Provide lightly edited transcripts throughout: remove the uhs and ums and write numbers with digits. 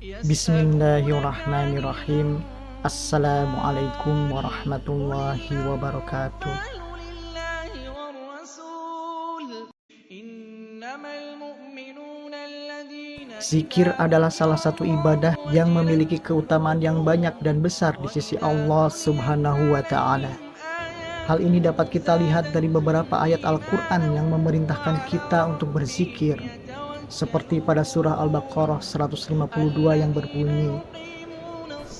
Bismillahirrahmanirrahim. Assalamualaikum warahmatullahi wabarakatuh. Zikir adalah salah satu ibadah yang memiliki keutamaan yang banyak dan besar di sisi Allah Subhanahu wa Ta'ala. Hal ini dapat kita lihat dari beberapa ayat Al-Quran yang memerintahkan kita untuk berzikir, seperti pada surah Al-Baqarah 152 yang berbunyi,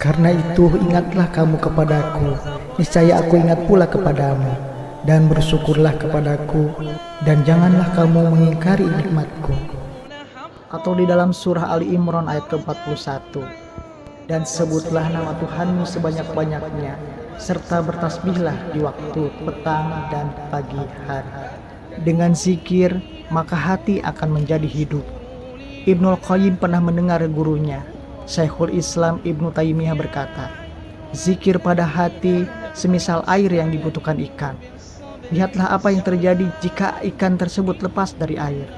"Karena itu ingatlah kamu kepadaku, niscaya aku ingat pula kepadamu, dan bersyukurlah kepadaku, dan janganlah kamu mengingkari nikmatku." Atau di dalam surah Ali Imran ayat ke-41, "Dan sebutlah nama Tuhanmu sebanyak-banyaknya, serta bertasbihlah di waktu petang dan pagi hari. Dengan zikir, maka hati akan menjadi hidup." Ibnul Qayyim pernah mendengar gurunya, Syekhul Islam Ibnu Taimiyah berkata, "Zikir pada hati semisal air yang dibutuhkan ikan. Lihatlah apa yang terjadi jika ikan tersebut lepas dari air."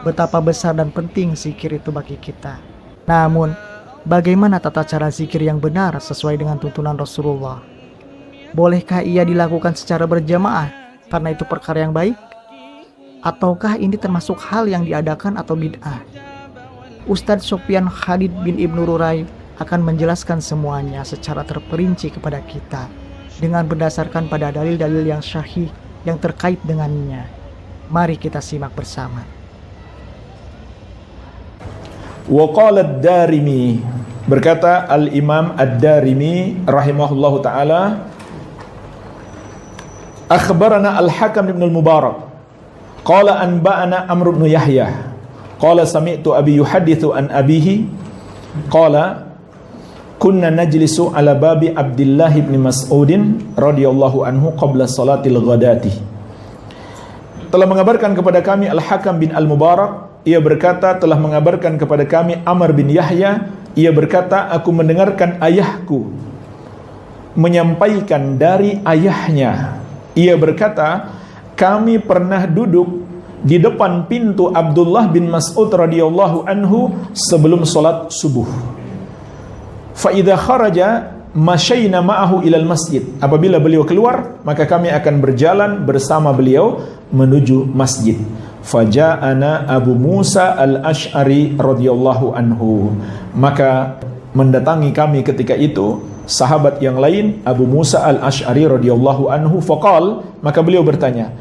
Betapa besar dan penting zikir itu bagi kita. Namun, bagaimana tata cara zikir yang benar sesuai dengan tuntunan Rasulullah? Bolehkah ia dilakukan secara berjamaah karena itu perkara yang baik? Ataukah ini termasuk hal yang diadakan atau bid'ah? Ustadz Sofyan Khalid bin Ibnu Rurai akan menjelaskan semuanya secara terperinci kepada kita dengan berdasarkan pada dalil-dalil yang syahih yang terkait dengannya. Mari kita simak bersama. Wa qala ad-Darimi, berkata Al-Imam Ad-Darimi rahimahullahu ta'ala, akhbarana Al-Hakam ibn al-Mubarak qala anba'ana Amr ibn Yahya qala sami'tu abi yuhadithu an abihi qala kunna najlisu ala babi Abdullah ibn Mas'udin radhiyallahu anhu qabla salatil ghadati. Telah mengabarkan kepada kami Al-Hakam bin Al-Mubarak, ia berkata telah mengabarkan kepada kami Amr bin Yahya, ia berkata aku mendengarkan ayahku menyampaikan dari ayahnya, ia berkata kami pernah duduk di depan pintu Abdullah bin Mas'ud radhiyallahu anhu sebelum salat subuh. Fa idza kharaja masyayna ma'ahu ilal masjid. Apabila beliau keluar, maka kami akan berjalan bersama beliau menuju masjid. Faja'ana Abu Musa al-Ash'ari radhiyallahu anhu. Maka mendatangi kami ketika itu sahabat yang lain, Abu Musa al-Ash'ari radhiyallahu anhu. Faqal, maka beliau bertanya,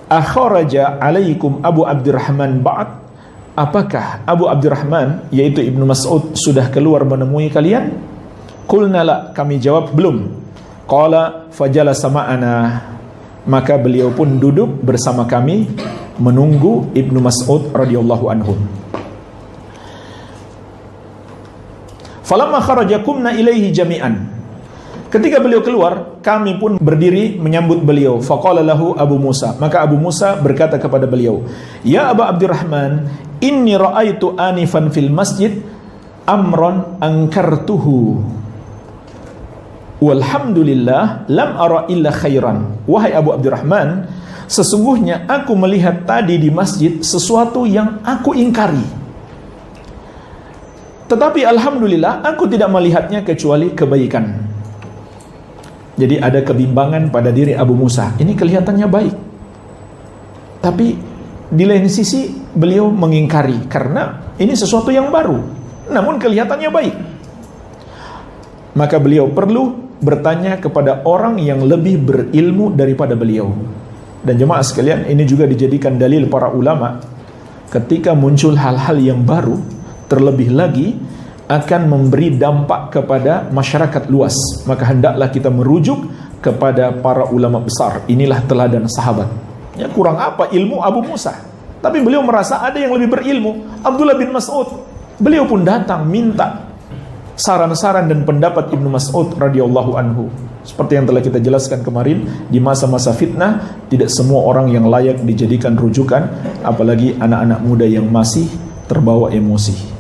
akharaja alaikum Abu Abdurrahman ba'd? Apakah Abu Abdurrahman, yaitu Ibnu Mas'ud, sudah keluar menemui kalian? Qulna la, kami jawab belum. Qala fajalasa ma'ana, maka beliau pun duduk bersama kami menunggu Ibnu Mas'ud radhiyallahu anhu. Falamma kharaja qumna ilaihi jami'an. Ketika beliau keluar, kami pun berdiri menyambut beliau. Faqala lahu Abu Musa, maka Abu Musa berkata kepada beliau, "Ya Aba Abdurrahman, inni ra'aitu anifan fil masjid amran ankartuhu. Walhamdulillah lam ara illa khairan." Wahai Abu Abdurrahman, sesungguhnya aku melihat tadi di masjid sesuatu yang aku ingkari, tetapi alhamdulillah aku tidak melihatnya kecuali kebaikan. Jadi ada kebimbangan pada diri Abu Musa. Ini kelihatannya baik, tapi di lain sisi beliau mengingkari karena ini sesuatu yang baru, namun kelihatannya baik. Maka beliau perlu bertanya kepada orang yang lebih berilmu daripada beliau. Dan jemaah sekalian, ini juga dijadikan dalil para ulama ketika muncul hal-hal yang baru, terlebih lagi akan memberi dampak kepada masyarakat luas, maka hendaklah kita merujuk kepada para ulama besar. Inilah teladan sahabat. Ya, kurang apa ilmu Abu Musa, tapi beliau merasa ada yang lebih berilmu, Abdullah bin Mas'ud. Beliau pun datang minta saran-saran dan pendapat Ibnu Mas'ud radhiyallahu anhu. Seperti yang telah kita jelaskan kemarin, di masa-masa fitnah tidak semua orang yang layak dijadikan rujukan, apalagi anak-anak muda yang masih terbawa emosi.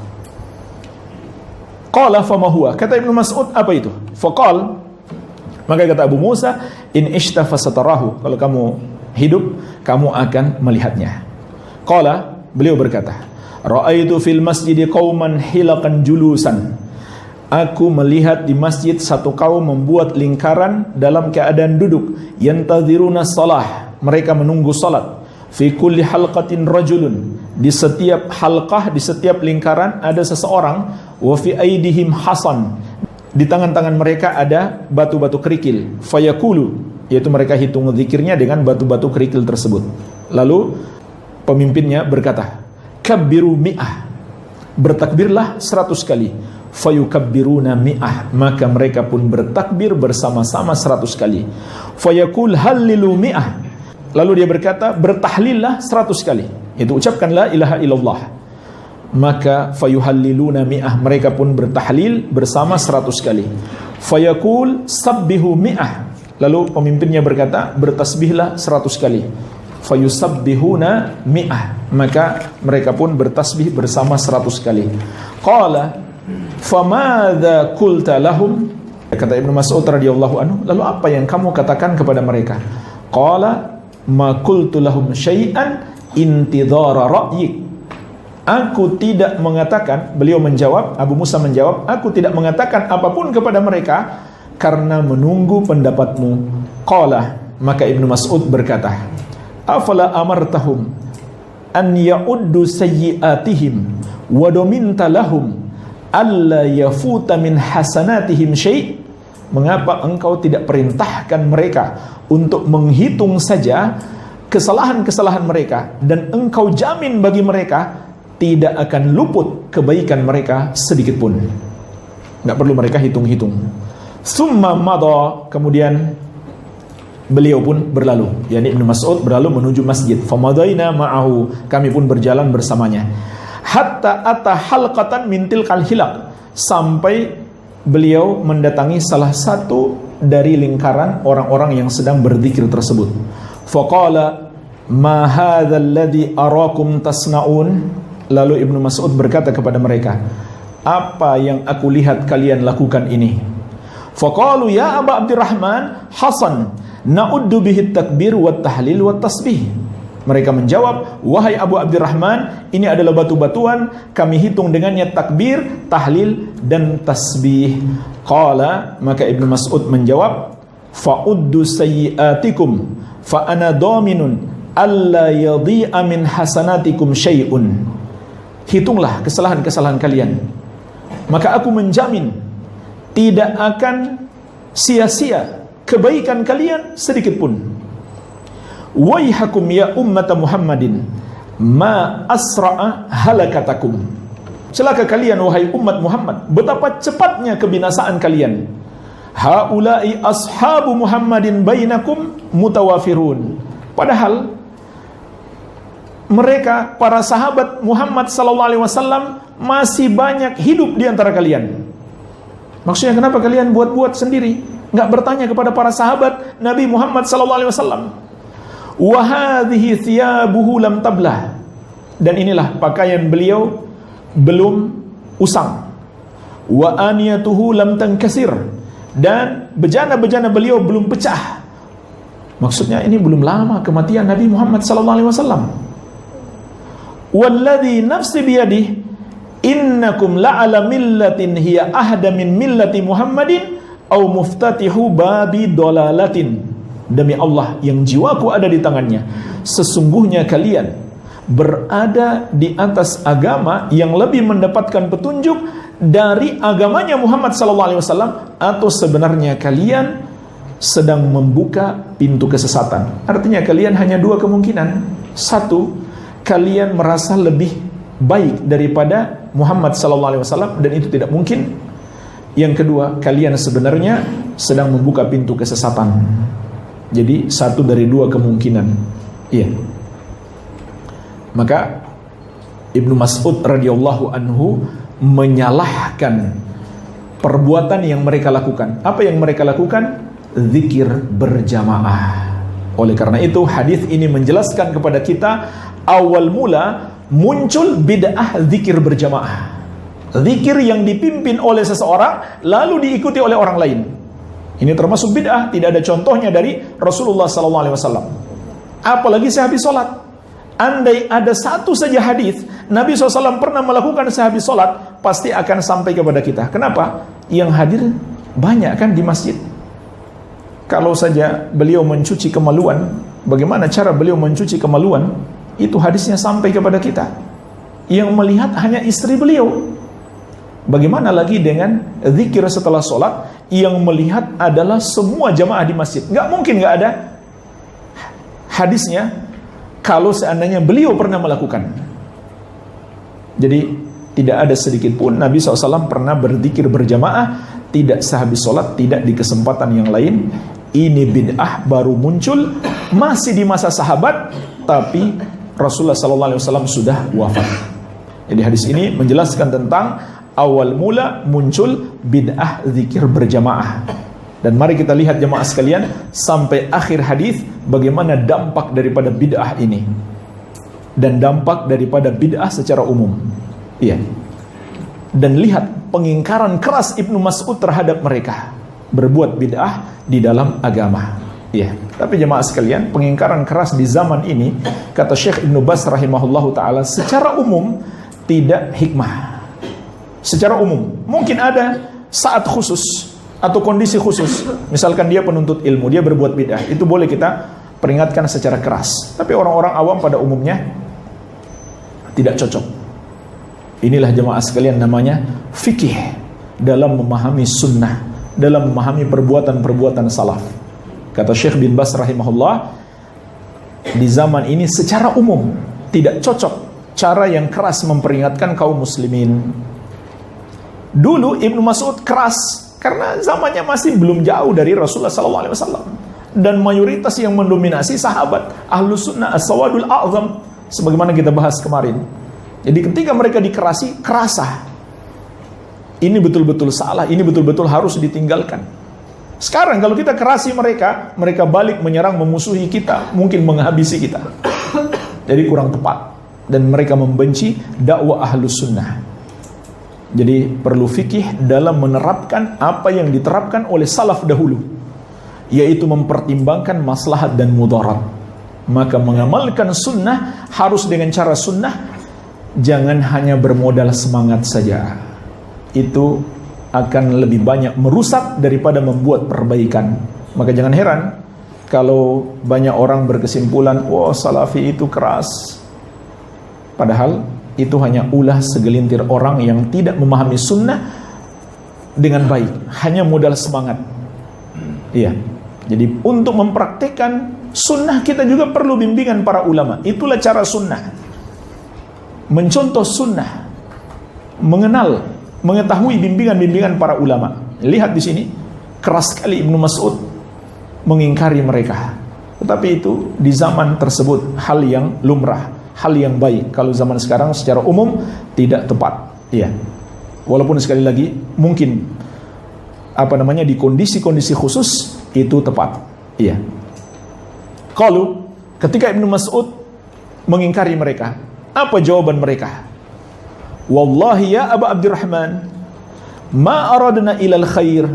Qala fama huwa, kata Ibnu Mas'ud, apa itu? Faqal, maka kata Abu Musa, in ishtafa satarahu, kalau kamu hidup kamu akan melihatnya. Qala, beliau berkata, Ra'aitu fil masjidi qauman hilaqan julusan. Aku melihat di masjid satu kaum membuat lingkaran dalam keadaan duduk. Yantadhiruna shalah, mereka menunggu salat. Fi kulli halqatin rajulun, di setiap halqah, di setiap lingkaran ada seseorang. Wa fi aidihim hasan, di tangan-tangan mereka ada batu-batu kerikil. Fayaqulu, yaitu mereka hitung zikirnya dengan batu-batu kerikil tersebut. Lalu pemimpinnya berkata, kabbiru mi'ah, bertakbirlah 100 kali. Fayukabbiruna mi'ah, maka mereka pun bertakbir bersama-sama 100 kali. Fayaqul hallilu mi'ah, lalu dia berkata, bertahlillah 100 kali, itu ucapkan la ilaha illallah. Maka fayuhalliluna mi'ah, mereka pun bertahlil bersama 100 kali. Fayaqul sabbihu mi'ah, lalu pemimpinnya berkata, bertasbihlah 100 kali. Fayusabbihuna mi'ah, maka mereka pun bertasbih bersama 100 kali. Qala famadza qulta lahum, kata Ibnu Mas'ud radhiyallahu anhu, lalu apa yang kamu katakan kepada mereka? Qala ma qultu lahum syai'an intidhara ra'yik. Aku tidak mengatakan, beliau menjawab, Abu Musa menjawab, aku tidak mengatakan apapun kepada mereka karena menunggu pendapatmu. Qala, maka Ibnu Mas'ud berkata, afala amartahum an ya'uddu sayyi'atihim wa dominta lahum alla yafuta min hasanatihim syai'. Mengapa engkau tidak perintahkan mereka untuk menghitung saja kesalahan-kesalahan mereka, dan engkau jamin bagi mereka tidak akan luput kebaikan mereka sedikit pun. Enggak perlu mereka hitung-hitung. Summa madha, kemudian beliau pun berlalu, yakni Ibnu Mas'ud berlalu menuju masjid. Famadaina ma'ahu, kami pun berjalan bersamanya. Hatta ata halqatan min tilkal hilaq, sampai beliau mendatangi salah satu dari lingkaran orang-orang yang sedang berzikir tersebut. Faqala ma hadzal ladzi arakum tasnaun, lalu Ibnu Mas'ud berkata kepada mereka, apa yang aku lihat kalian lakukan ini? Faqalu ya Aba Abdurrahman hasan na'uddu bihi takbir wa tahlil wa tasbih. Mereka menjawab, wahai Abu Abdurrahman, ini adalah batu-batuan, kami hitung dengannya takbir, tahlil dan tasbih. Qala, maka Ibnu Mas'ud menjawab, fa'uddu sayyi'atikum fa ana dhaminun alla yadhi'a min hasanatikum syai'un. Hitunglah kesalahan-kesalahan kalian, maka aku menjamin tidak akan sia-sia kebaikan kalian sedikit pun. Waihakum ya ummata Muhammadin ma asra'a halakatakum. Celaka kalian wahai umat Muhammad, betapa cepatnya kebinasaan kalian. Haula'i ashabu Muhammadin bainakum mutawafirun. Padahal mereka para sahabat Muhammad sallallahu alaihi wasallam masih banyak hidup di antara kalian. Maksudnya kenapa kalian buat-buat sendiri? Enggak bertanya kepada para sahabat Nabi Muhammad sallallahu alaihi wasallam. Wa hadhihi thiyabuhu lam tablah, dan inilah pakaian beliau belum usang. Wa aniyatuhu lam tankasir, dan bejana-bejana beliau belum pecah. Maksudnya ini belum lama kematian Nabi Muhammad sallallahu alaihi wasallam. Walladzi nafsi biyadihi innakum la'ala millatin hiya ahda min millati Muhammadin au muftatihu babi dolalatin. Demi Allah yang jiwaku ada di tangannya, sesungguhnya kalian berada di atas agama yang lebih mendapatkan petunjuk dari agamanya Muhammad sallallahu alaihi wasallam, atau sebenarnya kalian sedang membuka pintu kesesatan. Artinya kalian hanya dua kemungkinan. Satu, kalian merasa lebih baik daripada Muhammad sallallahu alaihi wasallam, dan itu tidak mungkin. Yang kedua, kalian sebenarnya sedang membuka pintu kesesatan. Jadi satu dari dua kemungkinan. Iya. Maka Ibnu Mas'ud radhiyallahu anhu menyalahkan perbuatan yang mereka lakukan. Apa yang mereka lakukan? Zikir berjamaah. Oleh karena itu hadis ini menjelaskan kepada kita awal mula muncul bid'ah zikir berjamaah. Zikir yang dipimpin oleh seseorang lalu diikuti oleh orang lain. Ini termasuk bid'ah, tidak ada contohnya dari Rasulullah sallallahu alaihi wasallam. Apalagi sehabis salat. andai ada satu saja hadis Nabi SAW pernah melakukan sehabis sholat, pasti akan sampai kepada kita. Kenapa? Yang hadir banyak kan di masjid. Kalau saja beliau mencuci kemaluan, bagaimana cara beliau mencuci kemaluan, itu hadisnya sampai kepada kita. Yang melihat hanya istri beliau. Bagaimana lagi dengan zikir setelah sholat, yang melihat adalah semua jamaah di masjid. Nggak mungkin nggak ada hadisnya kalau seandainya beliau pernah melakukan. Jadi tidak ada sedikit pun Nabi SAW pernah berzikir berjamaah, tidak sehabis sholat, tidak di kesempatan yang lain. Ini bid'ah baru muncul, masih di masa sahabat, tapi Rasulullah SAW sudah wafat. Jadi hadis ini menjelaskan tentang awal mula muncul bid'ah zikir berjamaah. Dan mari kita lihat jemaah sekalian sampai akhir hadis bagaimana dampak daripada bid'ah ini dan dampak daripada bid'ah secara umum. Iya. Dan lihat pengingkaran keras Ibnu Mas'ud terhadap mereka berbuat bid'ah di dalam agama. Iya. Tapi jemaah sekalian, pengingkaran keras di zaman ini, kata Syekh Ibnu Baz rahimahullahu taala, secara umum tidak hikmah. Secara umum, mungkin ada saat khusus atau kondisi khusus. Misalkan dia penuntut ilmu, dia berbuat bid'ah, itu boleh kita peringatkan secara keras. Tapi orang-orang awam pada umumnya tidak cocok. Inilah jemaah sekalian namanya fikih dalam memahami sunnah, dalam memahami perbuatan-perbuatan salaf. Kata Syekh bin Baz rahimahullah, di zaman ini secara umum tidak cocok cara yang keras memperingatkan kaum muslimin. Dulu Ibnu Mas'ud keras karena zamannya masih belum jauh dari Rasulullah SAW, dan mayoritas yang mendominasi sahabat Ahlus Sunnah As-Sawadul A'zam, sebagaimana kita bahas kemarin. Jadi ketika mereka dikerasi, kerasa ini betul-betul salah, ini betul-betul harus ditinggalkan. Sekarang kalau kita kerasi mereka, mereka balik menyerang, memusuhi kita, mungkin menghabisi kita. Jadi kurang tepat, dan mereka membenci dakwah Ahlus Sunnah. Jadi perlu fikih dalam menerapkan apa yang diterapkan oleh salaf dahulu, yaitu mempertimbangkan maslahat dan mudarat. Maka mengamalkan sunnah harus dengan cara sunnah, jangan hanya bermodal semangat saja. Itu akan lebih banyak merusak daripada membuat perbaikan. Maka jangan heran kalau banyak orang berkesimpulan, wah salafi itu keras. Padahal itu hanya ulah segelintir orang yang tidak memahami sunnah dengan baik, hanya modal semangat. Iya. Jadi untuk mempraktikkan sunnah kita juga perlu bimbingan para ulama. Itulah cara sunnah. Mencontoh sunnah, mengenal, mengetahui bimbingan-bimbingan para ulama. Lihat di sini, keras sekali Ibnu Mas'ud mengingkari mereka. Tetapi itu di zaman tersebut hal yang lumrah, hal yang baik. Kalau zaman sekarang secara umum tidak tepat. Iya. Walaupun sekali lagi mungkin di kondisi-kondisi khusus itu tepat. Iya. Kalau ketika Ibnu Mas'ud mengingkari mereka, apa jawaban mereka? Wallahi ya Aba Abdurrahman, ma aradna ilal khair.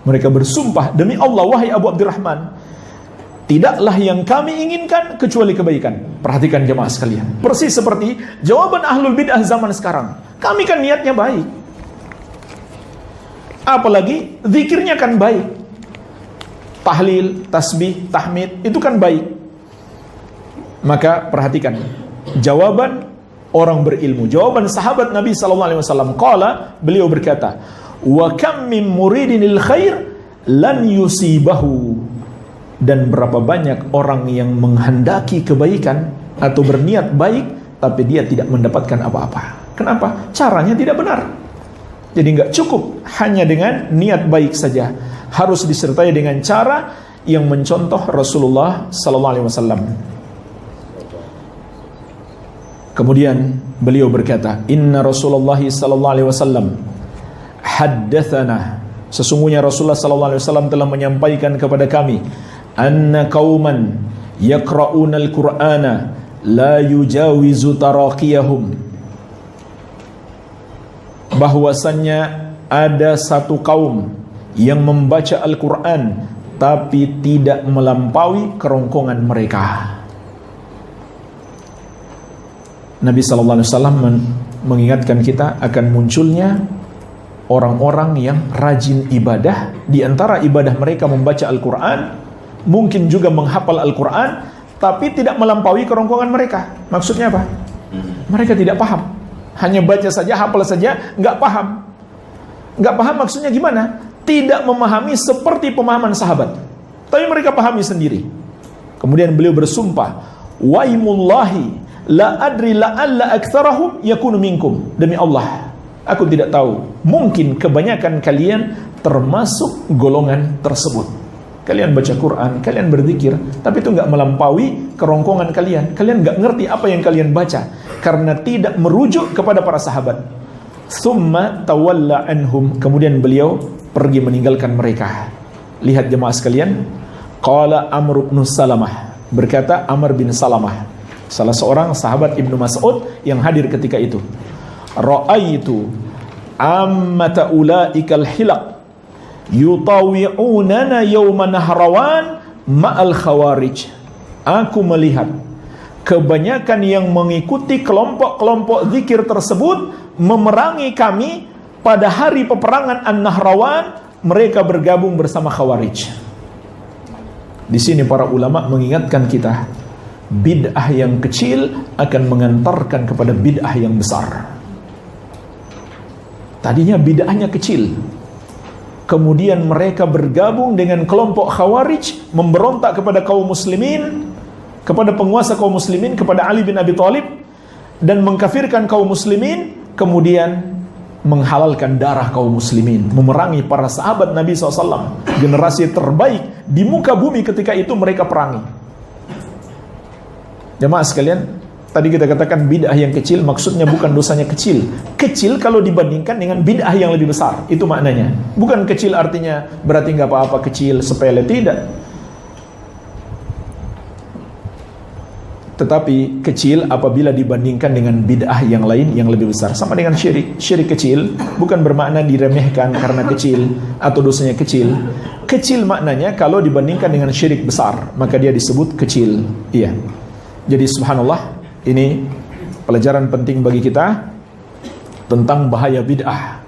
Mereka bersumpah, demi Allah wahai Abu Abdurrahman, tidaklah yang kami inginkan kecuali kebaikan. Perhatikan jemaah sekalian, persis seperti jawaban ahlul bid'ah zaman sekarang. Kami kan niatnya baik, apalagi zikirnya kan baik, tahlil, tasbih, tahmid itu kan baik. Maka perhatikan jawaban orang berilmu, jawaban sahabat Nabi SAW. Qala, beliau berkata, wa kam min muridinil khair lan yusibahu. Dan berapa banyak orang yang menghendaki kebaikan atau berniat baik, tapi dia tidak mendapatkan apa-apa. Kenapa? Caranya tidak benar. Jadi nggak cukup hanya dengan niat baik saja, harus disertai dengan cara yang mencontoh Rasulullah SAW. Kemudian beliau berkata, Inna Rasulullah SAW haddathana, sesungguhnya Rasulullah SAW telah menyampaikan kepada kami, anna qauman yaqra'una al-Qur'ana la yujawizu taraqiyahum, bahwasannya ada satu kaum yang membaca Al-Quran tapi tidak melampaui kerongkongan mereka. Nabi SAW mengingatkan kita akan munculnya orang-orang yang rajin ibadah. Di antara ibadah mereka membaca Al-Quran, mungkin juga menghafal Al-Quran, tapi tidak melampaui kerongkongan mereka. Maksudnya apa? Mereka tidak paham, hanya baca saja, hafal saja, nggak paham. Nggak paham maksudnya gimana? Tidak memahami seperti pemahaman sahabat, tapi mereka pahami sendiri. Kemudian beliau bersumpah, waimullahi la adri la'alla aktsarahum yakunu minkum. Demi Allah, aku tidak tahu, mungkin kebanyakan kalian termasuk golongan tersebut. Kalian baca Quran, kalian berzikir, tapi itu nggak melampaui kerongkongan kalian. Kalian nggak ngerti apa yang kalian baca karena tidak merujuk kepada para sahabat. Summa tawalla anhum. Kemudian beliau pergi meninggalkan mereka. Lihat jemaah sekalian, qala Amr bin Salamah, berkata Amr bin Salamah, salah seorang sahabat Ibnu Mas'ud yang hadir ketika itu, ra'aitu ammata ulaikal hilaq yutawi'unana yawma nahrawan ma'al khawarij. Aku melihat kebanyakan yang mengikuti kelompok-kelompok zikir tersebut memerangi kami pada hari peperangan An-Nahrawan. Mereka bergabung bersama Khawarij. Di sini para ulama mengingatkan kita, bid'ah yang kecil akan mengantarkan kepada bid'ah yang besar. Tadinya bid'ahnya kecil, kemudian mereka bergabung dengan kelompok Khawarij, memberontak kepada kaum muslimin, kepada penguasa kaum muslimin, kepada Ali bin Abi Thalib, dan mengkafirkan kaum muslimin, kemudian menghalalkan darah kaum muslimin, memerangi para sahabat Nabi SAW, generasi terbaik di muka bumi ketika itu mereka perangi. Jemaah sekalian, tadi kita katakan bid'ah yang kecil, maksudnya bukan dosanya kecil. Kecil kalau dibandingkan dengan bid'ah yang lebih besar, itu maknanya. Bukan kecil artinya berarti nggak apa-apa, kecil, sepele, tidak. Tetapi kecil apabila dibandingkan dengan bid'ah yang lain yang lebih besar. Sama dengan syirik. Syirik kecil bukan bermakna diremehkan karena kecil atau dosanya kecil. Kecil maknanya kalau dibandingkan dengan syirik besar, maka dia disebut kecil. Iya. Jadi subhanallah, ini pelajaran penting bagi kita tentang bahaya bid'ah.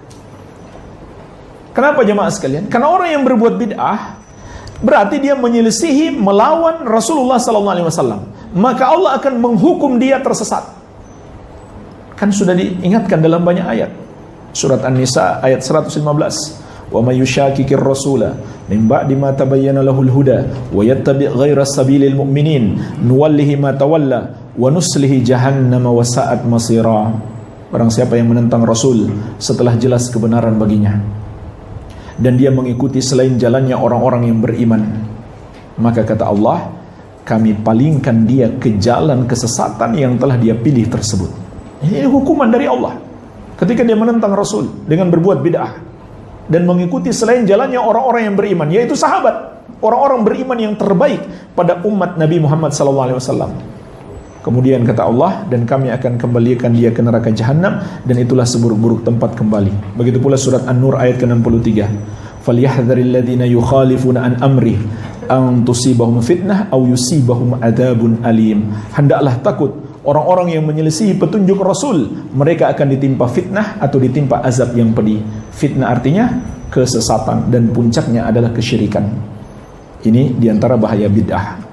Kenapa jemaah sekalian? Karena orang yang berbuat bid'ah berarti dia menyelisihi, melawan Rasulullah SAW. Maka Allah akan menghukum dia tersesat. Kan sudah diingatkan dalam banyak ayat. Surat An-Nisa ayat 115. Wa may yushaqiqir rasula min ba'di ma tabayyana lahul huda wa yattabi' ghaira sabilil mu'minin nuwallihi ma tawalla wa nuslihi jahannam wa sa'at masira. Barang siapa yang menentang Rasul setelah jelas kebenaran baginya, dan dia mengikuti selain jalannya orang-orang yang beriman, maka kata Allah, kami palingkan dia ke jalan kesesatan yang telah dia pilih tersebut. Ini hukuman dari Allah ketika dia menentang Rasul dengan berbuat bid'ah dan mengikuti selain jalannya orang-orang yang beriman, yaitu sahabat, orang-orang beriman yang terbaik pada umat Nabi Muhammad SAW. Kemudian kata Allah, dan kami akan kembalikan dia ke neraka jahanam, dan itulah seburuk-buruk tempat kembali. Begitu pula surat An-Nur ayat ke-63. Falyahdharil ladzina yukhalifuna an amri an tusibahum fitnah aw yusibahum adzabun alim. Hendaklah takut orang-orang yang menyelisihi petunjuk Rasul, mereka akan ditimpa fitnah atau ditimpa azab yang pedih. Fitnah artinya kesesatan dan puncaknya adalah kesyirikan. Ini diantara bahaya bid'ah.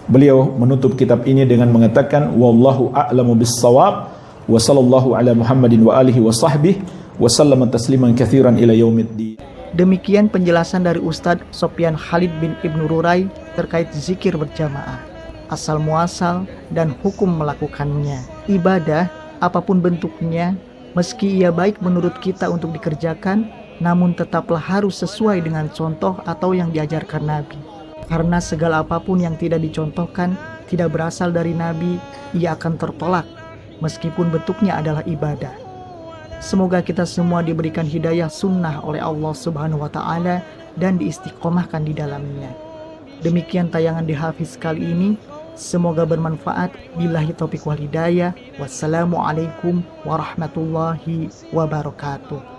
Beliau menutup kitab ini dengan mengatakan, wallahu a'lamu bis-shawab, wa sallallahu ala Muhammadin wa alihi wa sahbihi wa sallama tasliman katsiran ila yaumiddin. Demikian penjelasan dari Ustadz Sofyan Khalid bin Ibnu Rurai terkait zikir berjamaah, asal muasal dan hukum melakukannya. Ibadah apapun bentuknya, meski ia baik menurut kita untuk dikerjakan, namun tetaplah harus sesuai dengan contoh atau yang diajarkan Nabi. Karena segala apapun yang tidak dicontohkan, tidak berasal dari Nabi, ia akan tertolak, meskipun bentuknya adalah ibadah. Semoga kita semua diberikan hidayah sunnah oleh Allah Subhanahu wa Ta'ala dan diistiqomahkan di dalamnya. Demikian tayangan di Hafiz kali ini. Semoga bermanfaat. Billahi taufiq wal hidayah. Wassalamualaikum warahmatullahi wabarakatuh.